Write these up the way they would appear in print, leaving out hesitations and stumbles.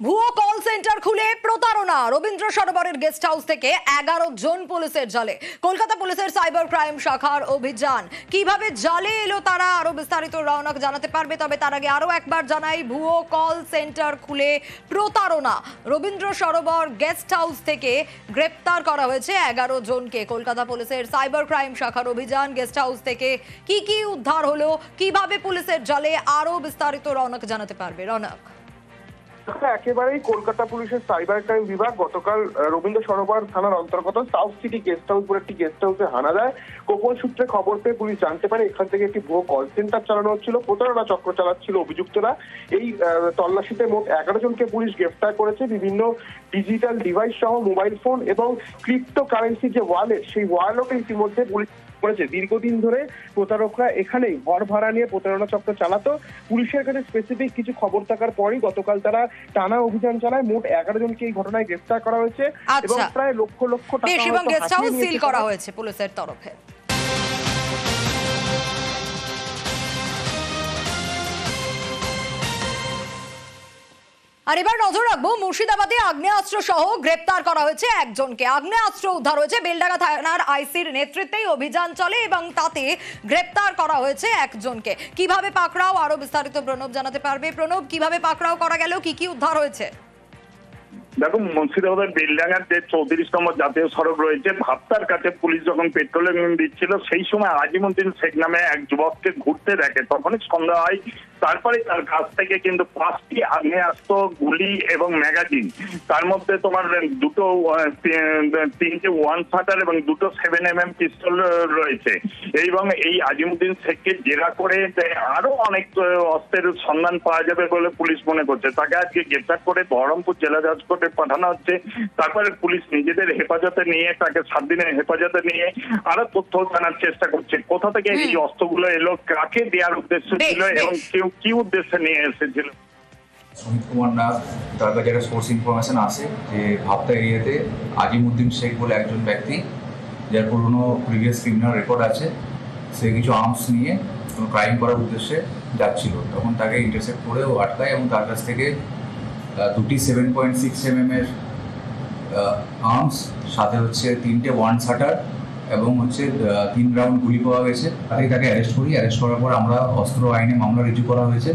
ভুয়ো call centre খুলে প্রতারণা। রবীন্দ্র সরোবরের গেস্ট হাউস থেকে 11 জন পুলিশের জালে। কলকাতা পুলিশের সাইবার ক্রাইম শাখার অভিযান। কিভাবে জালে এলো তারা, আরো বিস্তারিত রওনক জানাতে পারবে। তবে তার আগে আরো একবার জানাই, ভুয়ো কল সেন্টার খুলে প্রতারণা। রবীন্দ্র সরোবর গেস্ট হাউস থেকে গ্রেপ্তার করা হয়েছে 11 জনকে। কলকাতা পুলিশের সাইবার ক্রাইম শাখার অভিযান। গেস্ট হাউস থেকে কি উদ্ধার হলো, কিভাবে পুলিশের জালে, আরো বিস্তারিত রওনক জানাতে পারবে। রওনক, একেবারেই কলকাতা পুলিশের সাইবার ক্রাইম বিভাগ গতকাল রবীন্দ্র সরোবর থানার অন্তর্গত সাউথ সিটি গেস্ট হাউস বলে একটি গেস্ট হাউসে হানা দেয়। গোপন সূত্রে খবর পেয়ে পুলিশ জানতে পারে এখান থেকে একটি ভুয়ো কল সেন্টার চালানো হচ্ছিল, প্রতারণা চক্র চালাচ্ছিল অভিযুক্তরা। এই তল্লাশিতে মোট 11 জনকে পুলিশ গ্রেফতার করেছে। বিভিন্ন ডিজিটাল ডিভাইস সহ মোবাইল ফোন এবং ক্রিপ্টো কারেন্সি যে ওয়ালেট, সেই ওয়ালেটে ইতিমধ্যে পুলিশ করেছে। দীর্ঘদিন ধরে প্রতারকরা এখানেই ঘর ভাড়া নিয়ে প্রতারণা চক্র চালাতো। পুলিশের কাছে স্পেসিফিক কিছু খবর থাকার পরই গতকাল তারা টানা অভিযান চালায়। মোট 11 জনকে এই ঘটনায় গ্রেফতার করা হয়েছে এবং প্রায় লক্ষ লক্ষ টাকা এবং গেস্ট হাউস সিল করা হয়েছে পুলিশের তরফে। আর এবার নজর রাখবো, মুর্শিদাবাদে আগ্নেয়াস্ত্র সহ গ্রেপ্তার করা হয়েছে একজনকে। আগ্নেয়াস্ত্র উদ্ধার হয়েছে। বেলডাঙ্গা থানার আইসির নেতৃত্বেই অভিযান চলে এবং তাতে গ্রেপ্তার করা হয়েছে একজনকে। কিভাবে পাকড়াও, আরো বিস্তারিত প্রণব জানাতে পারবে। প্রণব, কিভাবে পাকড়াও করা গেল, কি উদ্ধার হয়েছে? দেখো, মুর্শিদাবাদের বেলডাঙ্গার যে 34 নম্বর জাতীয় সড়ক রয়েছে, ভাপ্তার কাছে পুলিশ যখন পেট্রোলিং দিচ্ছিল সেই সময় আজিমুদ্দিন শেখ নামে এক যুবককে ঘুরতে দেখে। তখনই সন্দেহ হয়। তারপরে তার কাছ থেকে কিন্তু 5টি আগ্নেয়াস্ত্র, গুলি এবং ম্যাগাজিন, তার মধ্যে তোমার দুটো 3টে 1 শাটার এবং দুটো 7mm পিস্তল রয়েছে। এবং এই আজিমুদ্দিন শেখকে জেরা করে আরো অনেক অস্ত্রের সন্ধান পাওয়া যাবে বলে পুলিশ মনে করছে। তাকে আজকে গ্রেপ্তার করে বহরমপুর জেলা জজ কোর্টে পাঠানো হচ্ছে। তারপরে পুলিশ নিজেদের হেফাজতে নিয়ে, তাকে 7 দিনের হেফাজতে নিয়ে আরো তথ্য জানার চেষ্টা করছে। কোথা থেকে এই অস্ত্রগুলো এলো, কাকে দেওয়ার উদ্দেশ্য ছিল এবং কেউ কি উদ্দেশ্যে নিয়ে এসেছিল। সুমিত কুমার নাথ, তার কাছে একটা সোর্স ইনফরমেশন আছে যে ভাপ্তা এরিয়াতে আজিমুদ্দিন শেখ বলে একজন ব্যক্তি, যার পুরনো প্রিভিয়াস ক্রিমিনাল রেকর্ড আছে, সে কিছু আর্মস নিয়ে কোনো ক্রাইম করার উদ্দেশ্যে যাচ্ছিল। তখন তাকে ইন্টারসেপ্ট করে ও আটকায় এবং তার কাছ থেকে 2টি 7.6mm এর আর্মস, সাথে হচ্ছে 3টে 1 শাটার এবং হচ্ছে 3 রাউন্ড গুলি পাওয়া গেছে। তাকে অ্যারেস্ট করি। অ্যারেস্ট করার পর আমরা অস্ত্র আইনে মামলা রুজু করা হয়েছে।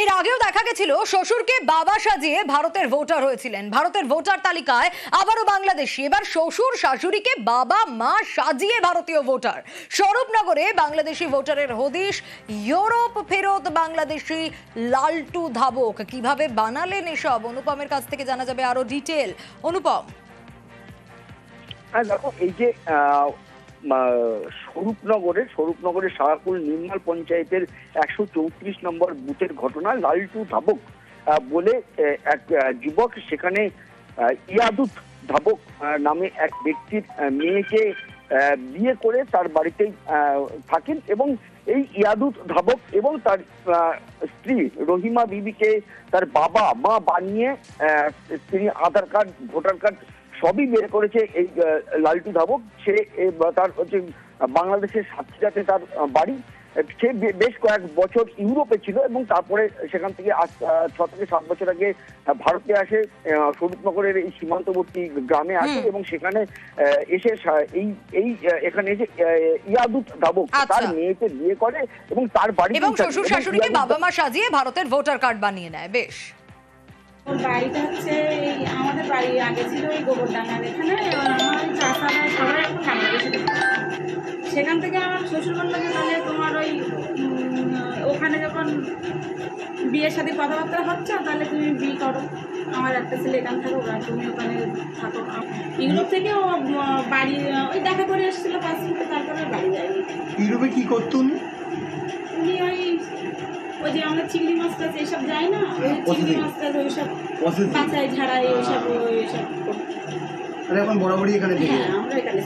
এর আগেও দেখা গেছিল শ্বশুরকে বাবা সাজিয়ে ভারতের ভোটার হয়েছিলেন। ভারতের ভোটার তালিকায় আবারও বাংলাদেশি। এবার শ্বশুর শাশুড়িকে বাবা মা সাজিয়ে ভারতীয় ভোটার। স্বরূপনগরে বাংলাদেশি ভোটারের হদিশ। ইউরোপ ফেরত বাংলাদেশি লালটু ধাবক। কিভাবে বানালেন এসব, অনুপমের কাছ থেকে জানা যাবে আরো ডিটেল। অনুপম, দেখো, এই যে স্বরূপনগরের শাহপুর নির্মাল পঞ্চায়েতের 134 নম্বর বুথের ঘটনা। লালটু ধাবক বলে এক যুবক সেখানে ইয়াদুত ধাবক নামে এক ব্যক্তির মেয়েকে বিয়ে করে তার বাড়িতেই থাকেন এবং এই ইয়াদুত ধাবক এবং তার স্ত্রী রহিমা বিবিকে তার বাবা মা বানিয়ে তিনি আধার কার্ড, ভোটার কার্ড সবই বের করেছে এই লালটু ধাবক। সে তার হচ্ছে বাংলাদেশের সাতক্ষীরাতে তার বাড়ি। সে বেশ কয়েক বছর ইউরোপে ছিল এবং তারপরে সেখান থেকে 6 থেকে 7 বছর আগে ভারতে আসে, স্বরূপনগরের এই সীমান্তবর্তী গ্রামে আসে এবং সেখানে এসে এখানে এসে ইয়াদুত ধাবক তার মেয়েকে বিয়ে করে এবং তার বাড়ি এবং শ্বশুর শাশুড়িকে বাবা মা সাজিয়ে ভারতের ভোটার কার্ড বানিয়ে নেয়। বেশ, বাড়িটা হচ্ছে আমাদের বাড়ি আগে ছিল ওই গোবরডাঙ্গার এখানে। আমার চাষারা সবাই এখন বাংলাদেশে। সেখান থেকে আমার শ্বশুর বললো যে তাহলে তোমার ওই ওখানে যখন বিয়ের সাথে কথাবার্তা হচ্ছে তাহলে তুমি বিয়ে করো, আমার একটা ছেলে এখান থাকো, তুমি ওখানে থাকো। ইউরোপ থেকে ও বাড়ি ওই দেখা করে এসেছিলো 5 মিনিট, তারপরে বাড়ি যায়নি। ইউরোপে কি করতো উনি? ওই যে আমরা চিংড়ি মাছ টাছ এইসব যাই না, চিংড়ি মাছ টাছ ওইসব বাঁচাই ঝাড়াই ওইসব এখন বরাবরই এখানে। হ্যাঁ, আমরা এখানে।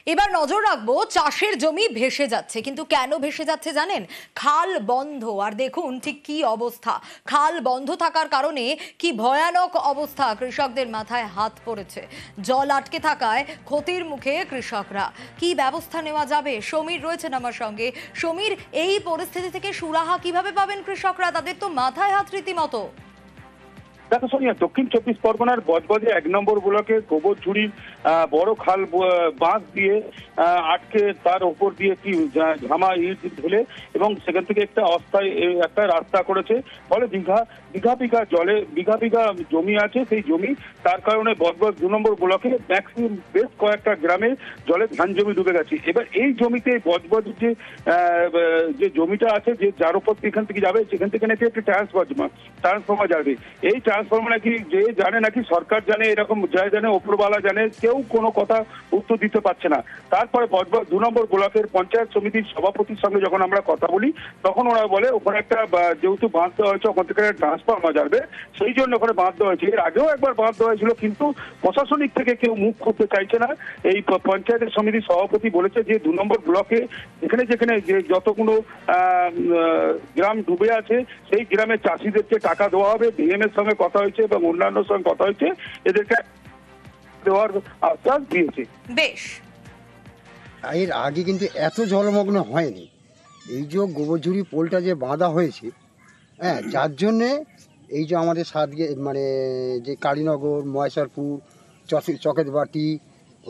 এবার নজর রাখবো, চাষের জমি ভেসে যাচ্ছে, কিন্তু কেন ভেসে যাচ্ছে জানেন? খাল বন্ধ। আর দেখুন ঠিক কি অবস্থা, খাল বন্ধ থাকার কারণে কি ভয়ানক অবস্থা, কৃষকদের মাথায় হাত পড়েছে। জল আটকে থাকায় ক্ষতির মুখে কৃষকরা। কি ব্যবস্থা নেওয়া যাবে? সমীর রয়েছেন আমার সঙ্গে। সমীর, এই পরিস্থিতি থেকে সুরাহা কিভাবে পাবেন কৃষকরা? তাদের তো মাথায় হাত রীতিমতো। দেখো সোনিয়া, দক্ষিণ 24 পরগনার বজবজে 1 নম্বর ব্লকে গোবরঝুড়ির বড় খাল বাঁশ দিয়ে আটকে, তার উপর দিয়ে কি ঝামা ইট ঢেলে এবং সেখান থেকে একটা অস্থায়ী একটা রাস্তা করেছে। ফলে বিঘা জমি আছে, সেই জমি, তার কারণে বজবজ 2 নম্বর ব্লকে ম্যাক্সিমাম বেশ কয়েকটা গ্রামে জলে ধান জমি ডুবে গেছে। এবার এই জমিতে বজবজ যে জমিটা আছে, যে যার উপর এখান থেকে যাবে, সেখান থেকে নাকি একটা ট্রান্সফরমার যাবে। এই ট্রান্সফরমার নাকি যে জানে, নাকি সরকার জানে, এরকম যা জানে ওপরওয়ালা জানে, কেউ কোনো কথা উত্তর দিতে পারছে না। তারপরে বজবজ 2 নম্বর ব্লকের পঞ্চায়েত সমিতির সভাপতির সঙ্গে যখন আমরা কথা বলি, তখন ওরা বলে ওখানে একটা যেহেতু বাঁধ দেওয়া হয়েছে, ওখান থেকে ট্রান্সফরমার যাবে, সেই জন্য ওখানে বাঁধ দেওয়া হয়েছে। এর আগেও একবার বাঁধ দেওয়া হয়েছিল, কিন্তু প্রশাসনিক থেকে কেউ মুখ খুলতে চাইছে না। এই পঞ্চায়েতের সমিতির সভাপতি বলেছে যে 2 নম্বর ব্লকে যেখানে যে যতগুলো গ্রাম ডুবে আছে, সেই গ্রামের চাষিদেরকে টাকা দেওয়া হবে। ডিএম এর সঙ্গে কথা হয়েছে এবং অন্যান্য সঙ্গে কথা হয়েছে, এদেরকে দেওয়ার আশ্বাস দিয়েছে। বেশ, এর আগে কিন্তু এত জলমগ্ন হয়নি। এই যে গোবরঝুড়ি পোলটা যে বাঁধা হয়েছে, হ্যাঁ, যার জন্যে এই যে আমাদের মানে যে কালীনগর, মহেশ্বরপুর, চকেতবাটি,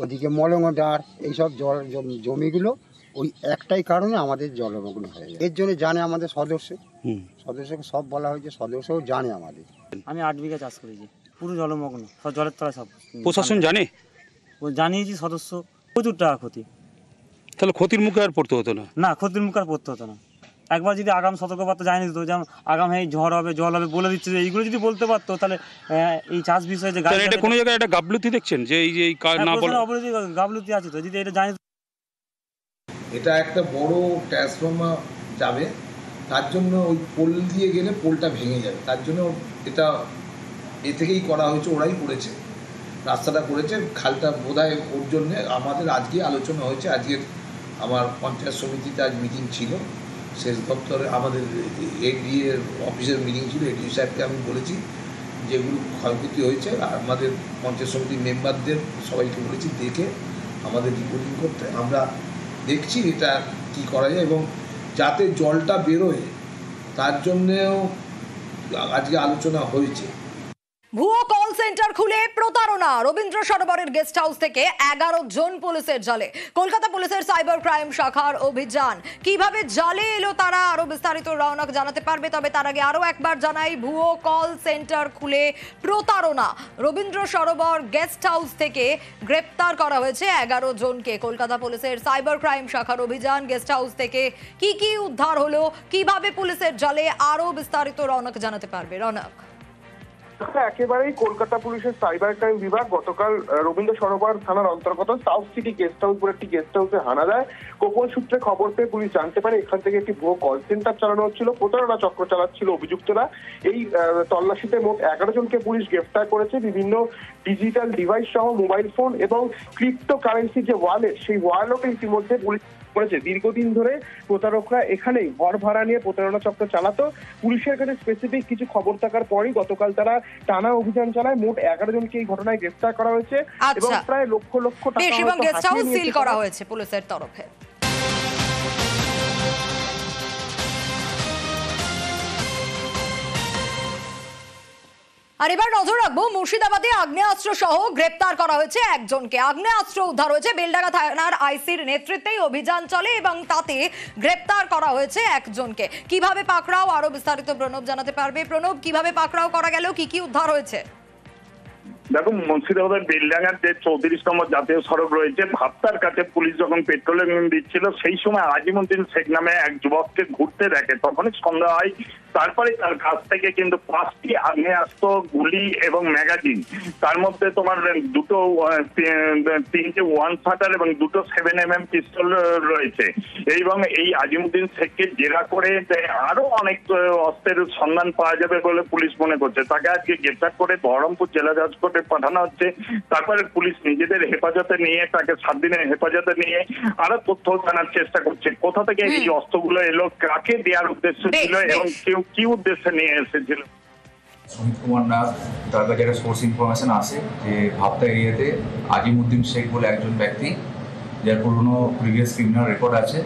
ওদিকে মলঙ্গডার, এইসব জমিগুলো ওই একটাই কারণে আমাদের জলমগ্ন হয়ে যায়। এর জন্য জানে আমাদের সদস্যকে সব বলা হয়েছে, সদস্যও জানে আমাদের। আমি 8 বিঘা চাষ করেছি, পুরো জলমগ্ন, সব জলের তলায় সব। প্রশাসন জানে? জানিয়েছি সদস্য, প্রচুর টাকা ক্ষতি। তাহলে ক্ষতির মুখে আর পড়তে হতো না? না, ক্ষতির মুখে আর পড়তে হতো না। একবার যদি আগাম সতর্কবার্তা জানিয়ে দিত, যেমন আগাম এই ঝড় হবে, জল হবে বলে দিচ্ছে, যে এইগুলো যদি বলতে পারতো, তাহলে এই চাষ বিষয়ে যে এটা কোনো জায়গায় একটা গাফলতি দেখছেন যে এই যে না বলে গাফলতি আছে, তো যদি এটা জানিয়ে। এটা একটা বড় ট্রান্সফরমার যাবে, তার জন্য ওই পোল দিয়ে গেলে পোলটা ভেঙে যাবে, তার জন্য এটা থেকেই করা হয়েছে, ওরাই করেছে, রাস্তাটা করেছে। খালটা বোধহয় ওর জন্যে আমাদের আজকে আলোচনা হয়েছে। আজকের আমার পঞ্চায়েত সমিতিতে আজ মিটিং ছিল, সেচ দপ্তরে আমাদের এডিএর অফিসের মিটিং ছিল। এডিও সাহেবকে আমি বলেছি যেগুলো ক্ষয়ক্ষতি হয়েছে, আর আমাদের পঞ্চায়েত সমিতির মেম্বারদের সবাইকে বলেছি দেখে আমাদের রিপোর্টিং করতে। আমরা দেখছি এটা কি করা যায়, এবং যাতে জলটা বেরোয় তার জন্যেও আজকে আলোচনা হয়েছে। ভুয়ো কল সেন্টার খুলে প্রতারণা, রবীন্দ্র সরোবরের গেস্ট হাউস থেকে 11 জন পুলিশের জালে। কলকাতা পুলিশের সাইবার ক্রাইম শাখার অভিযান। কিভাবে জালে এলো তারা, আরো বিস্তারিত রওনক জানাতে পারবে। তবে তার আগে আরো একবার জানাই, ভুয়ো কল সেন্টার খুলে প্রতারণা, রবীন্দ্র সরোবর গেস্ট হাউস থেকে গ্রেপ্তার করা হয়েছে 11 জনকে। কলকাতা পুলিশের সাইবার ক্রাইম শাখার অভিযান। গেস্ট হাউস থেকে কি উদ্ধার হলো, কিভাবে পুলিশের জালে, আরো বিস্তারিত রওনক জানাতে পারবে। রওনক, একেবারেই কলকাতা পুলিশের সাইবার ক্রাইম বিভাগ গতকাল রবীন্দ্র সরোবর থানার অন্তর্গত সাউথ সিটি গেস্ট হাউস বলে একটি গেস্ট হাউসে হানা দেয়। গোপন সূত্রে খবর পেয়ে পুলিশ জানতে পারে এখান থেকে একটি ভুয়ো কল সেন্টার চালানো হচ্ছিল, প্রতারণা চক্র চালাচ্ছিল অভিযুক্তরা। এই তল্লাশিতে মোট 11 জনকে পুলিশ গ্রেফতার করেছে। বিভিন্ন ডিজিটাল ডিভাইস সহ মোবাইল ফোন এবং ক্রিপ্টো কারেন্সির যে ওয়ালেট, সেই ওয়ালেটে ইতিমধ্যে পুলিশ করেছে। দীর্ঘদিন ধরে প্রতারকরা এখানেই ঘর ভাড়া নিয়ে প্রতারণা চক্র চালাতো। পুলিশের কাছে স্পেসিফিক কিছু খবর থাকার পরই গতকাল তারা টানা অভিযান চালায়। মোট 11 জনকে এই ঘটনায় গ্রেফতার করা হয়েছে এবং প্রায় লক্ষ টাকা এবং গেস্ট হাউস সিল করা হয়েছে পুলিশের তরফে। আর এবার নজর রাখবো, মুর্শিদাবাদে আগ্নেয়াস্ত্র সহ গ্রেপ্তার করা হয়েছে একজনকে। আগ্নেয়াস্ত্র উদ্ধার হয়েছে, বেলডাঙ্গা থানার আইসির নেতৃত্বেই অভিযান চলে এবং তাতে গ্রেপ্তার করা হয়েছে একজনকে। কিভাবে পাকড়াও, আরো বিস্তারিত প্রণব জানাতে পারবে। প্রণব, কিভাবে পাকড়াও করা গেল, কি উদ্ধার হয়েছে? দেখো, মুর্শিদাবাদের বেলডাঙ্গার যে 34 নম্বর জাতীয় সড়ক রয়েছে, ভাপ্তার কাছে পুলিশ যখন পেট্রোলিং দিচ্ছিল, সেই সময় আজিমুদ্দিন শেখ নামে এক যুবককে ঘুরতে দেখে। তখনই সন্দেহ হয়। তারপরে তার কাছ থেকে কিন্তু 5টি আগ্নেয়াস্ত্র, গুলি এবং ম্যাগাজিন, তার মধ্যে তোমার তিনটে 1-shooter এবং 2টো 7mm পিস্তল রয়েছে। এবং এই আজিমুদ্দিন শেখকে জেরা করে আরো অনেক অস্ত্রের সন্ধান পাওয়া যাবে বলে পুলিশ মনে করছে। তাকে আজকে গ্রেপ্তার করে বহরমপুর জেলা জজ কোর্ট কোর্টে পাঠানো হচ্ছে, তারপরে পুলিশ নিজেদের হেফাজতে নিয়ে তাকে 7 দিনের হেফাজতে নিয়ে আরো তথ্য জানার চেষ্টা করছে কোথা থেকে এই অস্ত্রগুলো এলো, কাকে দেওয়ার উদ্দেশ্য ছিল এবং কেউ কি উদ্দেশ্যে নিয়ে এসেছিল। সুমিত কুমার নাথ, তার কাছে একটা সোর্স ইনফরমেশন আছে যে ভাবতা এরিয়াতে আজিমউদ্দিন শেখ বলে একজন ব্যক্তি, যার পুরনো প্রিভিয়াস ক্রিমিনাল রেকর্ড আছে,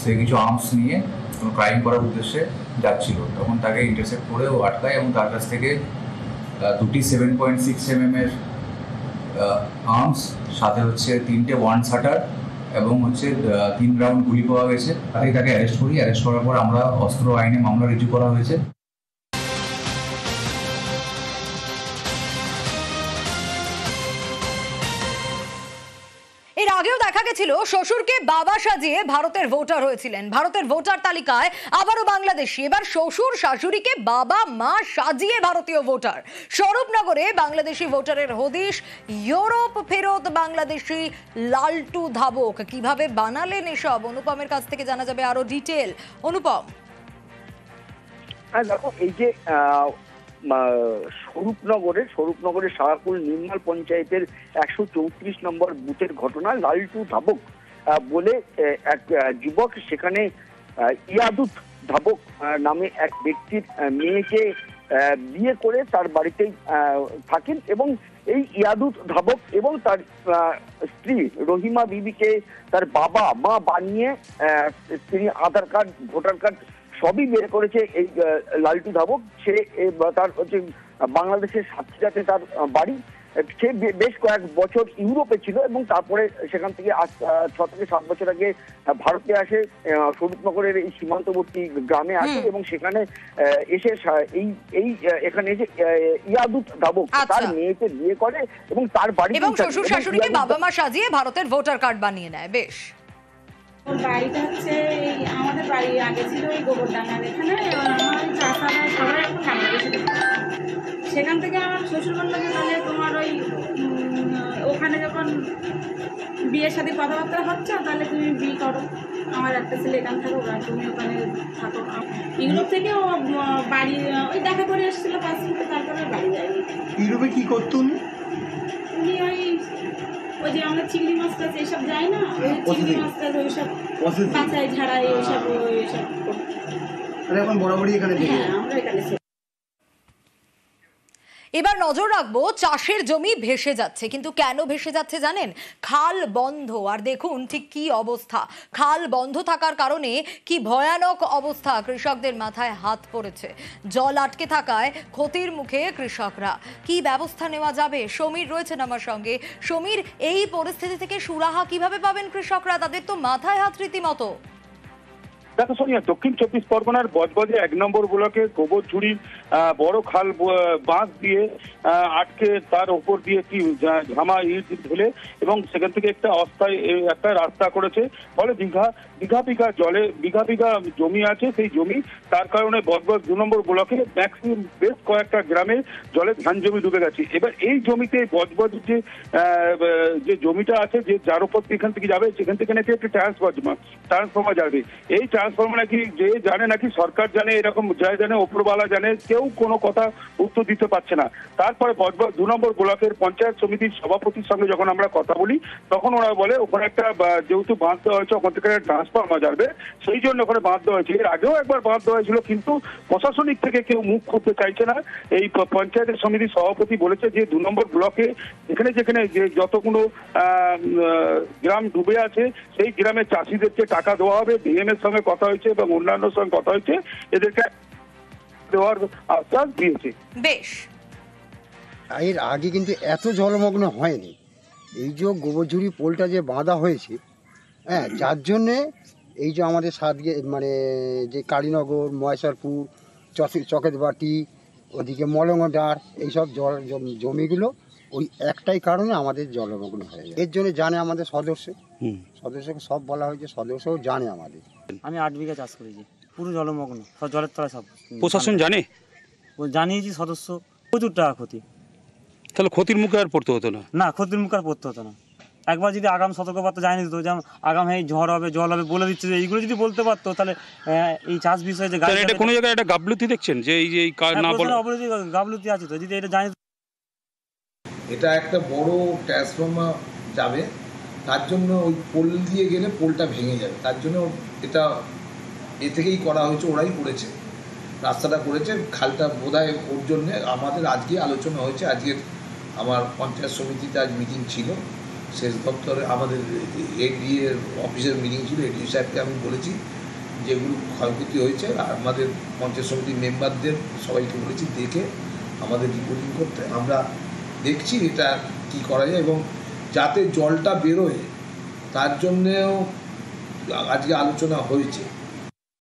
সে কিছু আর্মস নিয়ে কোনো ক্রাইম করার উদ্দেশ্যে যাচ্ছিল। তখন তাকে ইন্টারসেপ্ট করে ও আটকায় এবং তার কাছ থেকে 2টি 7.6 mm আর্মস, সাথে হচ্ছে 3টে 1 শাটার এবং হচ্ছে 3 রাউন্ড গুলি পাওয়া গেছে। তাকে অ্যারেস্ট করি। অ্যারেস্ট করার পর আমরা অস্ত্র আইনে মামলা রুজু করা হয়েছে। এর আগেও দেখা গেছিল শ্বশুরকে বাবা সাজিয়ে ভারতের ভোটার হয়েছিলেন। ভারতের ভোটার তালিকায় আবারও বাংলাদেশি। এবার শ্বশুর শাশুড়িকে বাবা মা সাজিয়ে ভারতীয় ভোটার। স্বরূপনগরে বাংলাদেশি ভোটারের হদিশ। ইউরোপ ফেরত বাংলাদেশি লালটু ধাবক। কিভাবে বানালেন এসব? অনুপমের কাছ থেকে জানা যাবে আরো ডিটেল। অনুপম, দেখো, এই যে স্বরূপনগরের শাহকুল নির্মাল পঞ্চায়েতের 134 নম্বর বুথের ঘটনা। লালটু ধাবক বলে এক যুবক সেখানে ইয়াদুত ধাবক নামে এক ব্যক্তির মেয়েকে বিয়ে করে তার বাড়িতেই থাকেন এবং এই ইয়াদুত ধাবক এবং তার স্ত্রী রহিমা বিবিকে তার বাবা মা বানিয়ে তিনি আধার কার্ড, ভোটার কার্ড সবই বের করেছে এই লালটু ধাবক। সে তার হচ্ছে বাংলাদেশের সাতক্ষীরাতে তার বাড়ি। সে বেশ কয়েক বছর ইউরোপে ছিল এবং তারপরে সেখান থেকে 6 থেকে 7 বছর আগে ভারতে আসে, স্বরূপনগরের এই সীমান্তবর্তী গ্রামে আসে এবং সেখানে এসে এখানে এসে ইয়াদুত ধাবক তার মেয়েকে বিয়ে করে এবং তার বাড়ি এবং শ্বশুর শাশুড়িকে বাবা মা সাজিয়ে ভারতের ভোটার কার্ড বানিয়ে নেয়। বেশ, ওর বাড়িটা হচ্ছে এই আমাদের বাড়ি আগে ছিল ওই গোবরডাঙ্গার এখানে। এবার আমার চাষারা সবাই এখন বাংলাদেশে থাকে। সেখান থেকে আমার শ্বশুর বললো যে তাহলে তোমার ওই ওখানে যখন বিয়ের সাথে কথাবার্তা হচ্ছে তাহলে তুমি বিয়ে করো, আমার একটা ছেলে এখানে থাকো আর তুমি ওখানে থাকো। ইউরোপ থেকে ও বাড়ি ওই দেখা করে এসেছিলো 5 মিনিটে, তারপরে বাড়ি যায়নি। ইউরোপে কি করতো উনি? উনি ওই যে আমরা চিংড়ি মাছ টাছ এইসব যাই না, চিংড়ি মাছ টাছ ওইসব বাঁচাই ঝাড়াই ওইসব এখন বরাবরই এখানে। হ্যাঁ, আমরা এখানে। এবার নজর রাখবো, চাষের জমি ভেসে যাচ্ছে। কিন্তু কেন ভেসে যাচ্ছে জানেন? খাল বন্ধ। আর দেখুন ঠিক কি অবস্থা। খাল বন্ধ থাকার কারণে কি ভয়ানক অবস্থা। কৃষকদের মাথায় হাত পড়েছে। জল আটকে থাকায় ক্ষতির মুখে কৃষকরা। কি ব্যবস্থা নেওয়া যাবে? সমীর রয়েছেন আমার সঙ্গে। সমীর, এই পরিস্থিতি থেকে সুরাহা কিভাবে পাবেন কৃষকরা? তাদের তো মাথায় হাত রীতিমতো। দেখো সোনিয়া, দক্ষিণ 24 পরগনার বজবজে 1 নম্বর ব্লকে গোবরঝুড়ির বড় খাল বাঁশ দিয়ে আটকে তার ওপর দিয়ে কি ঝামা ইট ঢেলে এবং সেখান থেকে একটা অস্থায়ী একটা রাস্তা করেছে। ফলে বিঘা বিঘা জমি আছে, সেই জমি তার কারণে বজবজ 2 নম্বর ব্লকে ম্যাক্সিমাম বেশ কয়েকটা গ্রামে জলে ধান জমি ডুবে গেছে। এবার এই জমিতে বজবজের যে জমিটা আছে, যে যার উপর এখান থেকে যাবে, সেখান থেকে নাকি একটা ট্রান্সফরমার যাবে। এই ট্রান্সফরমার নাকি যে জানে, নাকি সরকার জানে, এরকম যাই জানে, ওপরওয়ালা জানে, কেউ কোনো কথা উত্তর দিতে পারছে না। তারপরে বজবজ 2 নম্বর ব্লকের পঞ্চায়েত সমিতির সভাপতির সঙ্গে যখন আমরা কথা বলি, তখন ওরা বলে ওখানে একটা যেহেতু বাঁধ দেওয়া হয়েছে, ওখান থেকে ট্রান্সফরমার যাবে, সেই জন্য ওখানে বাঁধ দেওয়া হয়েছে। এর আগেও একবার বাঁধ দেওয়া হয়েছিল, কিন্তু প্রশাসনিক থেকে কেউ মুখ খুলতে চাইছে না। এই পঞ্চায়েতের সমিতির সভাপতি বলেছে যে 2 নম্বর ব্লকে যেখানে যে যতগুলো গ্রাম ডুবে আছে, সেই গ্রামের চাষিদেরকে টাকা দেওয়া হবে। ডিএম এর সঙ্গে কথা হয়েছে এবং অন্যান্য সঙ্গে কথা হয়েছে, এদেরকে দেওয়ার আশ্বাস দিয়েছে। বেশ, এর আগে কিন্তু এত জলমগ্ন হয়নি। এই যে গোবরঝুড়ি পোলটা যে বাঁধা হয়েছে, হ্যাঁ, যার জন্যে এই যে আমাদের মানে যে কালীনগর, মহেশ্বরপুর, চকেতবাটি, ওদিকে মলঙ্গডার, এইসব জমিগুলো ওই একটাই কারণে আমাদের জলমগ্ন হয়ে যায়। এর জন্য জানে আমাদের সদস্যকে সব বলা হয়েছে, সদস্যও জানে আমাদের। আমি 8 বিঘা চাষ করেছি, পুরো জলমগ্ন, সব জলের তলায় সব। প্রশাসন জানে? জানিয়েছি সদস্য, প্রচুর টাকা ক্ষতি। তাহলে ক্ষতির মুখে আর পড়তে হতো না? না, ক্ষতির মুখে আর পড়তে হতো না। একবার যদি আগাম সতর্কবার্তা জানিয়ে দিত, যেমন আগাম এই ঝড় হবে, জল হবে বলে দিচ্ছে, যে এইগুলো যদি বলতে পারতো, তাহলে এই চাষ বিষয়ে যে এটা কোনো জায়গায় একটা গাফলতি দেখছেন যে এই যে না বলে গাফলতি আছে, তো যদি এটা জানিয়ে এটা একটা বড় ট্রান্সফর্মার যাবে, তার জন্য ওই পোল দিয়ে গেলে পোলটা ভেঙে যাবে, তার জন্য এটা থেকেই করা হয়েছে, ওরাই করেছে, রাস্তাটা করেছে। খালটা বোধহয় ওর জন্যে আমাদের আজকে আলোচনা হয়েছে। আজকের আমার পঞ্চায়েত সমিতিতে আজ মিটিং ছিল, সেচ দপ্তরে আমাদের এডিএ অফিসের মিটিং ছিল। এডিও সাহেবকে আমি বলেছি যেগুলো ক্ষয়ক্ষতি হয়েছে আমাদের পঞ্চায়েত সমিতির মেম্বারদের সবাইকে বলেছি দেখে আমাদের রিপোর্টিং করতে। আমরা দেখছি এটা কি করা যায় এবং যাতে জলটা বেরোয় তার জন্যেও আজকে আলোচনা হয়েছে।